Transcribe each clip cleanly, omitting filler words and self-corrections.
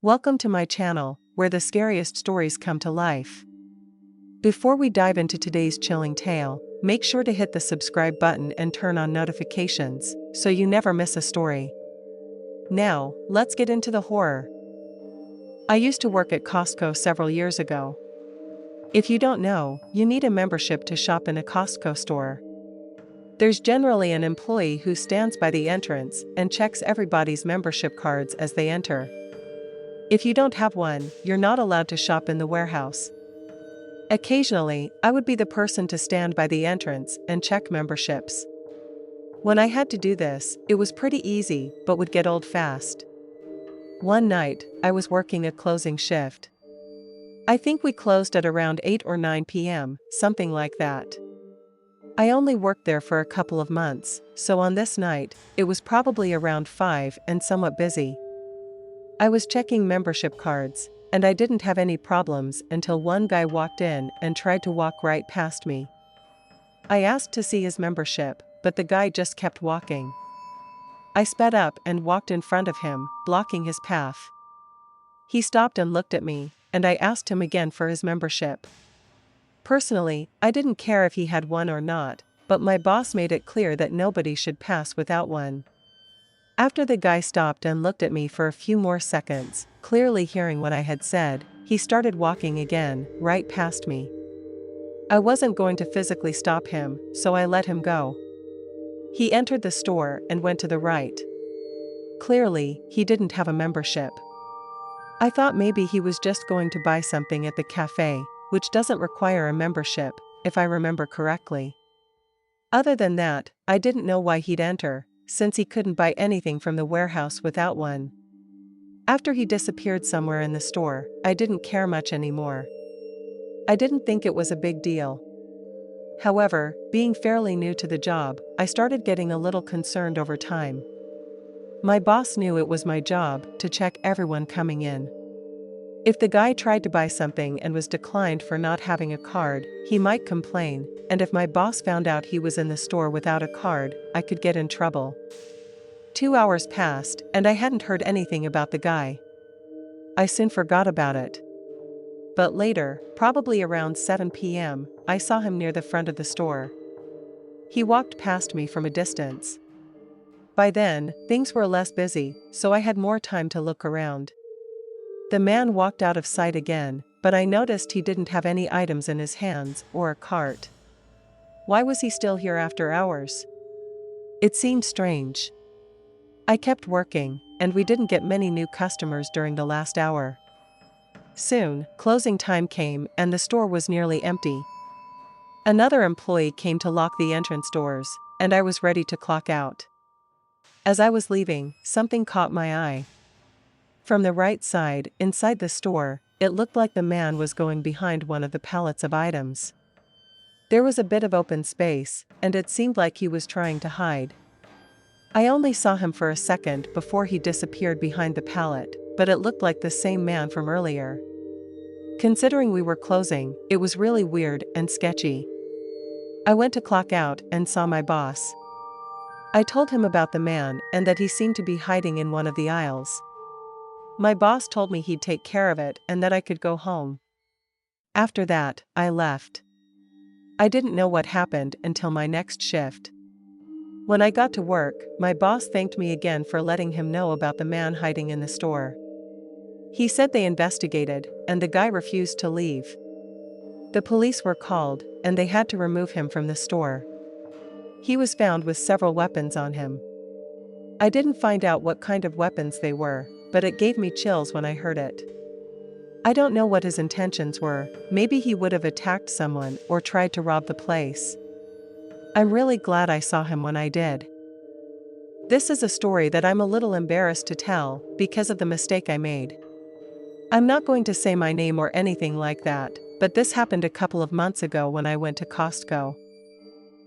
Welcome to my channel, where the scariest stories come to life. Before we dive into today's chilling tale, make sure to hit the subscribe button and turn on notifications, so you never miss a story. Now, let's get into the horror. I used to work at Costco several years ago. If you don't know, you need a membership to shop in a Costco store. There's generally an employee who stands by the entrance and checks everybody's membership cards as they enter. If you don't have one, you're not allowed to shop in the warehouse. Occasionally, I would be the person to stand by the entrance and check memberships. When I had to do this, it was pretty easy but would get old fast. One night, I was working a closing shift. I think we closed at around 8 or 9 p.m., something like that. I only worked there for a couple of months, so on this night, it was probably around 5 and somewhat busy. I was checking membership cards, and I didn't have any problems until one guy walked in and tried to walk right past me. I asked to see his membership, but the guy just kept walking. I sped up and walked in front of him, blocking his path. He stopped and looked at me, and I asked him again for his membership. Personally, I didn't care if he had one or not, but my boss made it clear that nobody should pass without one. After the guy stopped and looked at me for a few more seconds, clearly hearing what I had said, he started walking again, right past me. I wasn't going to physically stop him, so I let him go. He entered the store and went to the right. Clearly, he didn't have a membership. I thought maybe he was just going to buy something at the cafe, which doesn't require a membership, if I remember correctly. Other than that, I didn't know why he'd enter, since he couldn't buy anything from the warehouse without one. After he disappeared somewhere in the store, I didn't care much anymore. I didn't think it was a big deal. However, being fairly new to the job, I started getting a little concerned over time. My boss knew it was my job to check everyone coming in. If the guy tried to buy something and was declined for not having a card, he might complain, and if my boss found out he was in the store without a card, I could get in trouble. 2 hours passed, and I hadn't heard anything about the guy. I soon forgot about it. But later, probably around 7 p.m., I saw him near the front of the store. He walked past me from a distance. By then, things were less busy, so I had more time to look around. The man walked out of sight again, but I noticed he didn't have any items in his hands or a cart. Why was he still here after hours? It seemed strange. I kept working, and we didn't get many new customers during the last hour. Soon, closing time came and the store was nearly empty. Another employee came to lock the entrance doors, and I was ready to clock out. As I was leaving, something caught my eye. From the right side, inside the store, it looked like the man was going behind one of the pallets of items. There was a bit of open space, and it seemed like he was trying to hide. I only saw him for a second before he disappeared behind the pallet, but it looked like the same man from earlier. Considering we were closing, it was really weird and sketchy. I went to clock out and saw my boss. I told him about the man and that he seemed to be hiding in one of the aisles. My boss told me he'd take care of it and that I could go home. After that, I left. I didn't know what happened until my next shift. When I got to work, my boss thanked me again for letting him know about the man hiding in the store. He said they investigated, and the guy refused to leave. The police were called, and they had to remove him from the store. He was found with several weapons on him. I didn't find out what kind of weapons they were, but it gave me chills when I heard it. I don't know what his intentions were. Maybe he would have attacked someone or tried to rob the place. I'm really glad I saw him when I did. This is a story that I'm a little embarrassed to tell because of the mistake I made. I'm not going to say my name or anything like that, but this happened a couple of months ago when I went to Costco.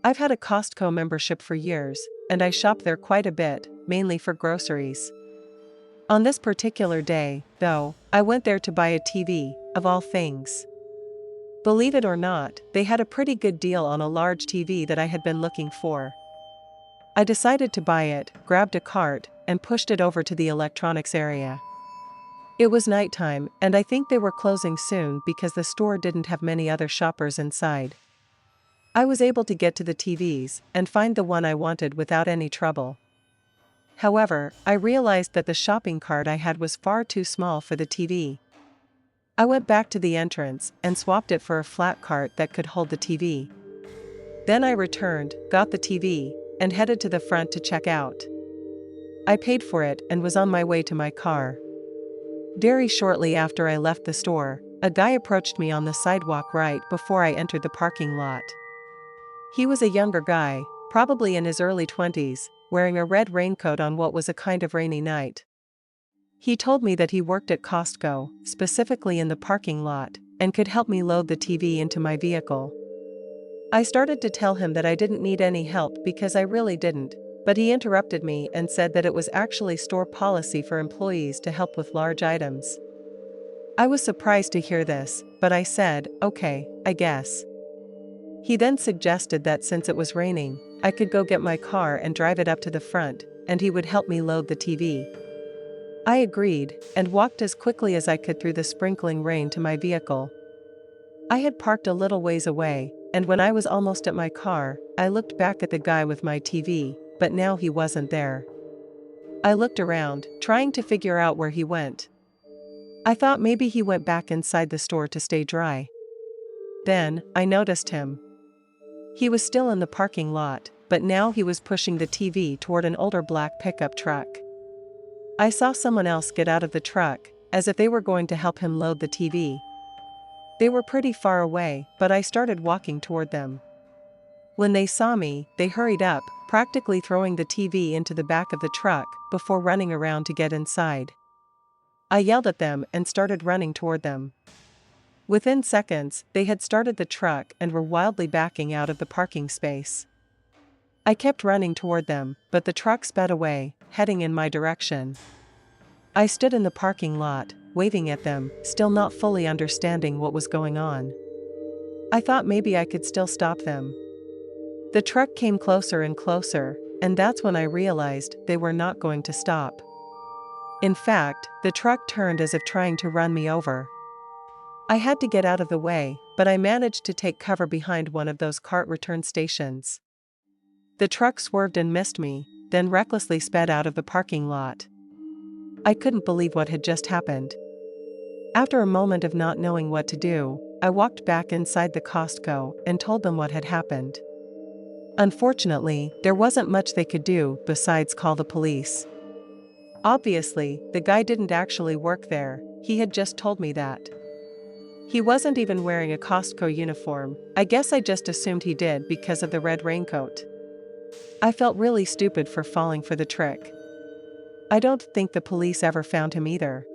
I've had a Costco membership for years, and I shop there quite a bit, mainly for groceries. On this particular day, though, I went there to buy a TV, of all things. Believe it or not, they had a pretty good deal on a large TV that I had been looking for. I decided to buy it, grabbed a cart, and pushed it over to the electronics area. It was nighttime, and I think they were closing soon because the store didn't have many other shoppers inside. I was able to get to the TVs and find the one I wanted without any trouble. However, I realized that the shopping cart I had was far too small for the TV. I went back to the entrance and swapped it for a flat cart that could hold the TV. Then I returned, got the TV, and headed to the front to check out. I paid for it and was on my way to my car. Very shortly after I left the store, a guy approached me on the sidewalk right before I entered the parking lot. He was a younger guy, probably in his early 20s, wearing a red raincoat on what was a kind of rainy night. He told me that he worked at Costco, specifically in the parking lot, and could help me load the TV into my vehicle. I started to tell him that I didn't need any help because I really didn't, but he interrupted me and said that it was actually store policy for employees to help with large items. I was surprised to hear this, but I said, okay, I guess. He then suggested that since it was raining, I could go get my car and drive it up to the front, and he would help me load the TV. I agreed, and walked as quickly as I could through the sprinkling rain to my vehicle. I had parked a little ways away, and when I was almost at my car, I looked back at the guy with my TV, but now he wasn't there. I looked around, trying to figure out where he went. I thought maybe he went back inside the store to stay dry. Then, I noticed him. He was still in the parking lot, but now he was pushing the TV toward an older black pickup truck. I saw someone else get out of the truck, as if they were going to help him load the TV. They were pretty far away, but I started walking toward them. When they saw me, they hurried up, practically throwing the TV into the back of the truck before running around to get inside. I yelled at them and started running toward them. Within seconds, they had started the truck and were wildly backing out of the parking space. I kept running toward them, but the truck sped away, heading in my direction. I stood in the parking lot, waving at them, still not fully understanding what was going on. I thought maybe I could still stop them. The truck came closer and closer, and that's when I realized they were not going to stop. In fact, the truck turned as if trying to run me over. I had to get out of the way, but I managed to take cover behind one of those cart return stations. The truck swerved and missed me, then recklessly sped out of the parking lot. I couldn't believe what had just happened. After a moment of not knowing what to do, I walked back inside the Costco and told them what had happened. Unfortunately, there wasn't much they could do besides call the police. Obviously, the guy didn't actually work there, he had just told me that. He wasn't even wearing a Costco uniform. I guess I just assumed he did because of the red raincoat. I felt really stupid for falling for the trick. I don't think the police ever found him either.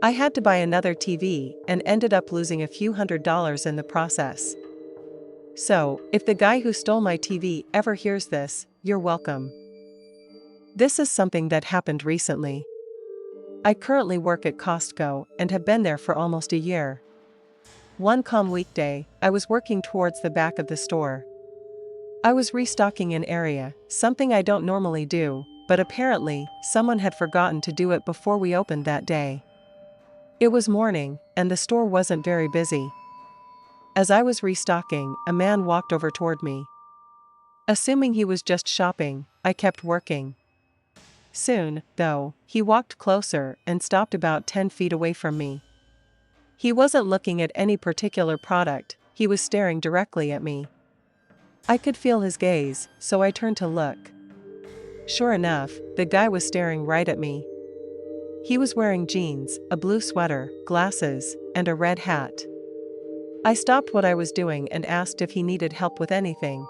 I had to buy another TV and ended up losing a few $100s in the process. So, if the guy who stole my TV ever hears this, you're welcome. This is something that happened recently. I currently work at Costco and have been there for almost a year. One calm weekday, I was working towards the back of the store. I was restocking an area, something I don't normally do, but apparently, someone had forgotten to do it before we opened that day. It was morning, and the store wasn't very busy. As I was restocking, a man walked over toward me. Assuming he was just shopping, I kept working. Soon, though, he walked closer and stopped about 10 feet away from me. He wasn't looking at any particular product, he was staring directly at me. I could feel his gaze, so I turned to look. Sure enough, the guy was staring right at me. He was wearing jeans, a blue sweater, glasses, and a red hat. I stopped what I was doing and asked if he needed help with anything.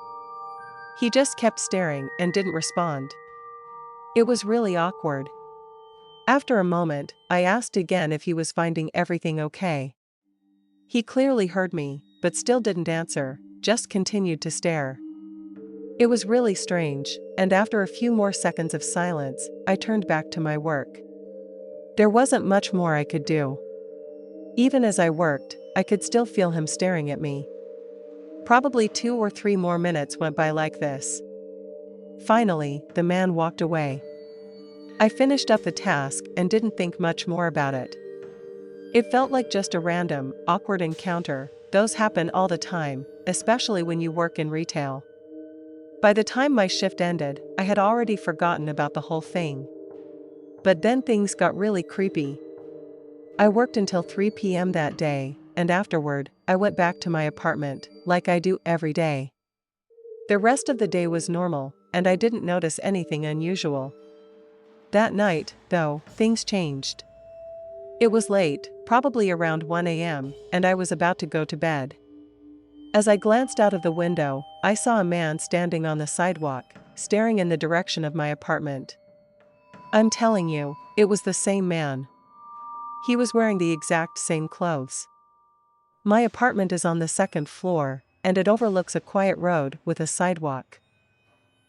He just kept staring and didn't respond. It was really awkward. After a moment, I asked again if he was finding everything okay. He clearly heard me, but still didn't answer, just continued to stare. It was really strange, and after a few more seconds of silence, I turned back to my work. There wasn't much more I could do. Even as I worked, I could still feel him staring at me. Probably 2 or 3 more minutes went by like this. Finally, the man walked away. I finished up the task and didn't think much more about it. It felt like just a random, awkward encounter. Those happen all the time, especially when you work in retail. By the time my shift ended, I had already forgotten about the whole thing. But then things got really creepy. I worked until 3 p.m. that day, and afterward, I went back to my apartment, like I do every day. The rest of the day was normal, and I didn't notice anything unusual. That night, though, things changed. It was late, probably around 1 a.m., and I was about to go to bed. As I glanced out of the window, I saw a man standing on the sidewalk, staring in the direction of my apartment. I'm telling you, it was the same man. He was wearing the exact same clothes. My apartment is on the second floor, and it overlooks a quiet road with a sidewalk.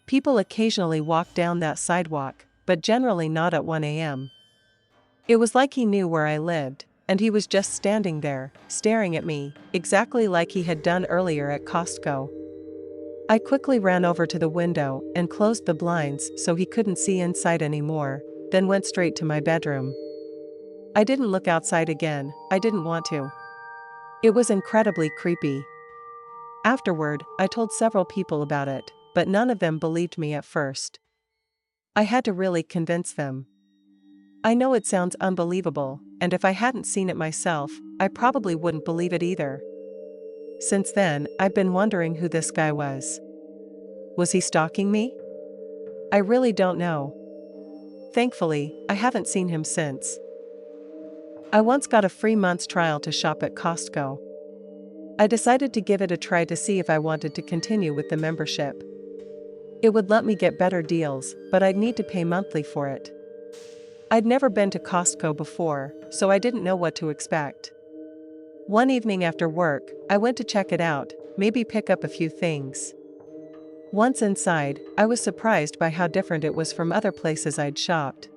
People occasionally walk down that sidewalk, but generally not at 1 a.m. It was like he knew where I lived, and he was just standing there, staring at me, exactly like he had done earlier at Costco. I quickly ran over to the window and closed the blinds so he couldn't see inside anymore, then went straight to my bedroom. I didn't look outside again, I didn't want to. It was incredibly creepy. Afterward, I told several people about it, but none of them believed me at first. I had to really convince them. I know it sounds unbelievable, and if I hadn't seen it myself, I probably wouldn't believe it either. Since then, I've been wondering who this guy was. Was he stalking me? I really don't know. Thankfully, I haven't seen him since. I once got a free month's trial to shop at Costco. I decided to give it a try to see if I wanted to continue with the membership. It would let me get better deals, but I'd need to pay monthly for it. I'd never been to Costco before, so I didn't know what to expect. One evening after work, I went to check it out, maybe pick up a few things. Once inside, I was surprised by how different it was from other places I'd shopped.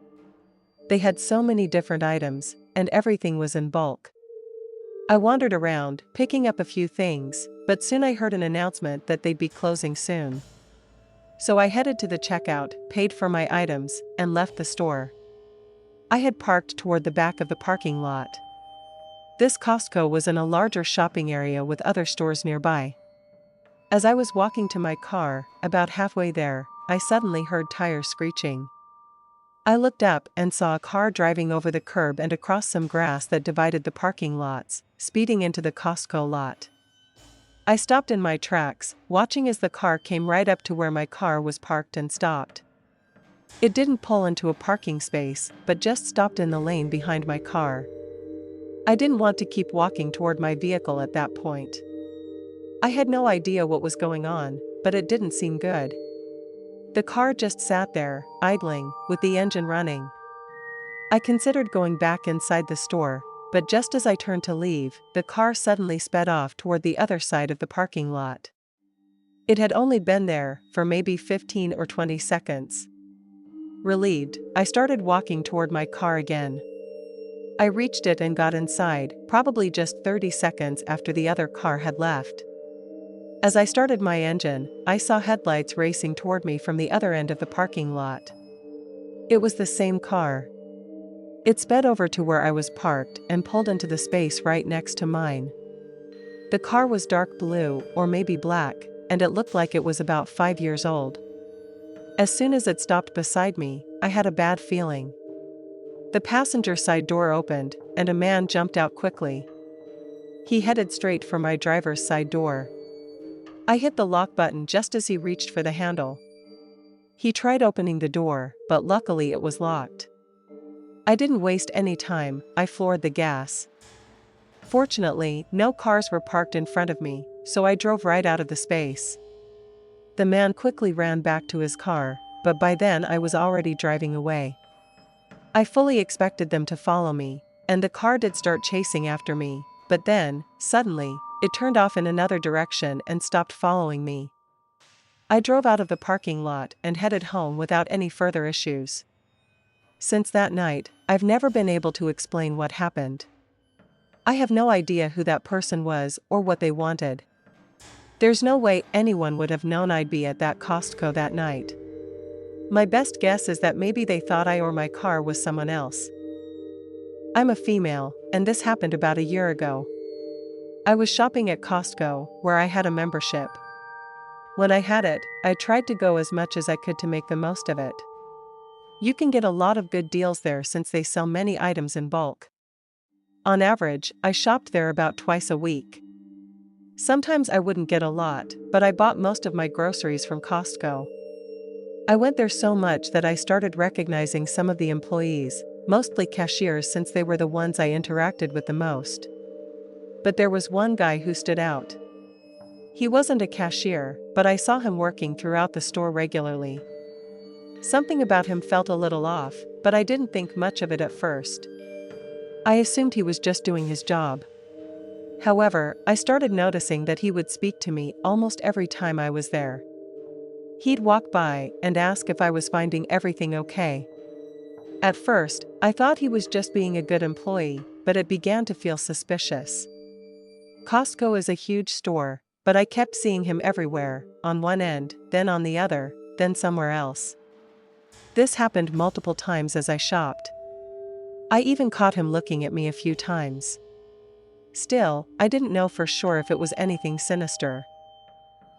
They had so many different items, and everything was in bulk. I wandered around, picking up a few things, but soon I heard an announcement that they'd be closing soon. So I headed to the checkout, paid for my items, and left the store. I had parked toward the back of the parking lot. This Costco was in a larger shopping area with other stores nearby. As I was walking to my car, about halfway there, I suddenly heard tires screeching. I looked up and saw a car driving over the curb and across some grass that divided the parking lots, speeding into the Costco lot. I stopped in my tracks, watching as the car came right up to where my car was parked and stopped. It didn't pull into a parking space, but just stopped in the lane behind my car. I didn't want to keep walking toward my vehicle at that point. I had no idea what was going on, but it didn't seem good. The car just sat there, idling, with the engine running. I considered going back inside the store, but just as I turned to leave, the car suddenly sped off toward the other side of the parking lot. It had only been there for maybe 15 or 20 seconds. Relieved, I started walking toward my car again. I reached it and got inside, probably just 30 seconds after the other car had left. As I started my engine, I saw headlights racing toward me from the other end of the parking lot. It was the same car. It sped over to where I was parked and pulled into the space right next to mine. The car was dark blue, or maybe black, and it looked like it was about 5 years old. As soon as it stopped beside me, I had a bad feeling. The passenger side door opened, and a man jumped out quickly. He headed straight for my driver's side door. I hit the lock button just as he reached for the handle. He tried opening the door, but luckily it was locked. I didn't waste any time, I floored the gas. Fortunately, no cars were parked in front of me, so I drove right out of the space. The man quickly ran back to his car, but by then I was already driving away. I fully expected them to follow me, and the car did start chasing after me, but then, suddenly, it turned off in another direction and stopped following me. I drove out of the parking lot and headed home without any further issues. Since that night, I've never been able to explain what happened. I have no idea who that person was or what they wanted. There's no way anyone would have known I'd be at that Costco that night. My best guess is that maybe they thought I or my car was someone else. I'm a female, and this happened about a year ago. I was shopping at Costco, where I had a membership. When I had it, I tried to go as much as I could to make the most of it. You can get a lot of good deals there since they sell many items in bulk. On average, I shopped there about twice a week. Sometimes I wouldn't get a lot, but I bought most of my groceries from Costco. I went there so much that I started recognizing some of the employees, mostly cashiers since they were the ones I interacted with the most. But there was one guy who stood out. He wasn't a cashier, but I saw him working throughout the store regularly. Something about him felt a little off, but I didn't think much of it at first. I assumed he was just doing his job. However, I started noticing that he would speak to me almost every time I was there. He'd walk by and ask if I was finding everything okay. At first, I thought he was just being a good employee, but it began to feel suspicious. Costco is a huge store, but I kept seeing him everywhere, on one end, then on the other, then somewhere else. This happened multiple times as I shopped. I even caught him looking at me a few times. Still, I didn't know for sure if it was anything sinister.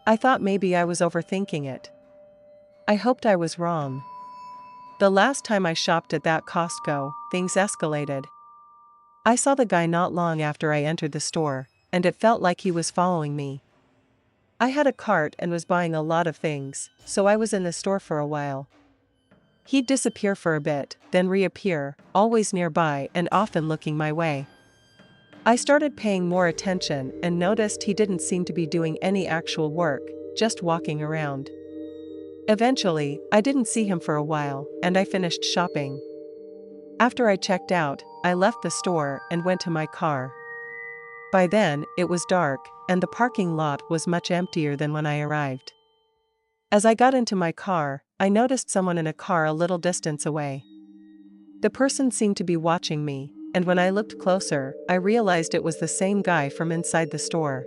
I thought maybe I was overthinking it. I hoped I was wrong. The last time I shopped at that Costco, things escalated. I saw the guy not long after I entered the store, and it felt like he was following me. I had a cart and was buying a lot of things, so I was in the store for a while. He'd disappear for a bit, then reappear, always nearby and often looking my way. I started paying more attention and noticed he didn't seem to be doing any actual work, just walking around. Eventually, I didn't see him for a while, and I finished shopping. After I checked out, I left the store and went to my car. By then, it was dark, and the parking lot was much emptier than when I arrived. As I got into my car, I noticed someone in a car a little distance away. The person seemed to be watching me, and when I looked closer, I realized it was the same guy from inside the store.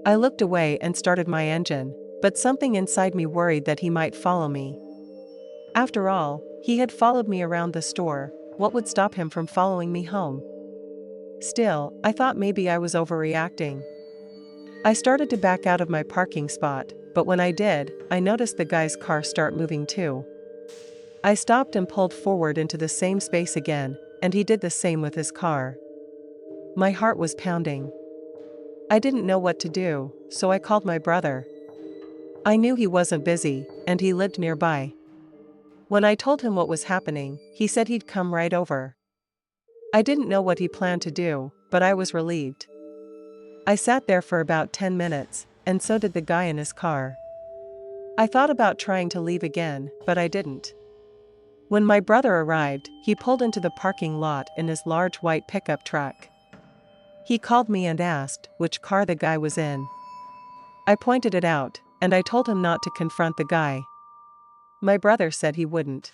I looked away and started my engine, but something inside me worried that he might follow me. After all, he had followed me around the store. What would stop him from following me home? Still, I thought maybe I was overreacting. I started to back out of my parking spot, but when I did, I noticed the guy's car start moving too. I stopped and pulled forward into the same space again, and he did the same with his car. My heart was pounding. I didn't know what to do, so I called my brother. I knew he wasn't busy, and he lived nearby. When I told him what was happening, he said he'd come right over. I didn't know what he planned to do, but I was relieved. I sat there for about 10 minutes, and so did the guy in his car. I thought about trying to leave again, but I didn't. When my brother arrived, he pulled into the parking lot in his large white pickup truck. He called me and asked which car the guy was in. I pointed it out, and I told him not to confront the guy. My brother said he wouldn't.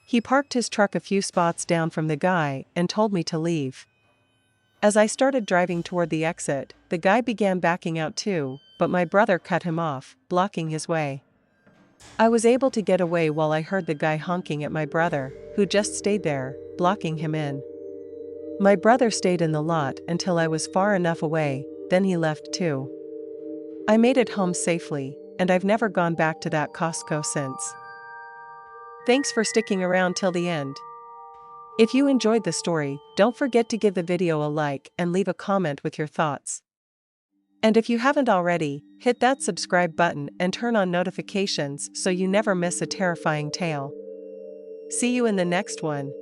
He parked his truck a few spots down from the guy and told me to leave. As I started driving toward the exit, the guy began backing out too, but my brother cut him off, blocking his way. I was able to get away while I heard the guy honking at my brother, who just stayed there, blocking him in. My brother stayed in the lot until I was far enough away, then he left too. I made it home safely, and I've never gone back to that Costco since. Thanks for sticking around till the end. If you enjoyed the story, don't forget to give the video a like and leave a comment with your thoughts. And if you haven't already, hit that subscribe button and turn on notifications so you never miss a terrifying tale. See you in the next one.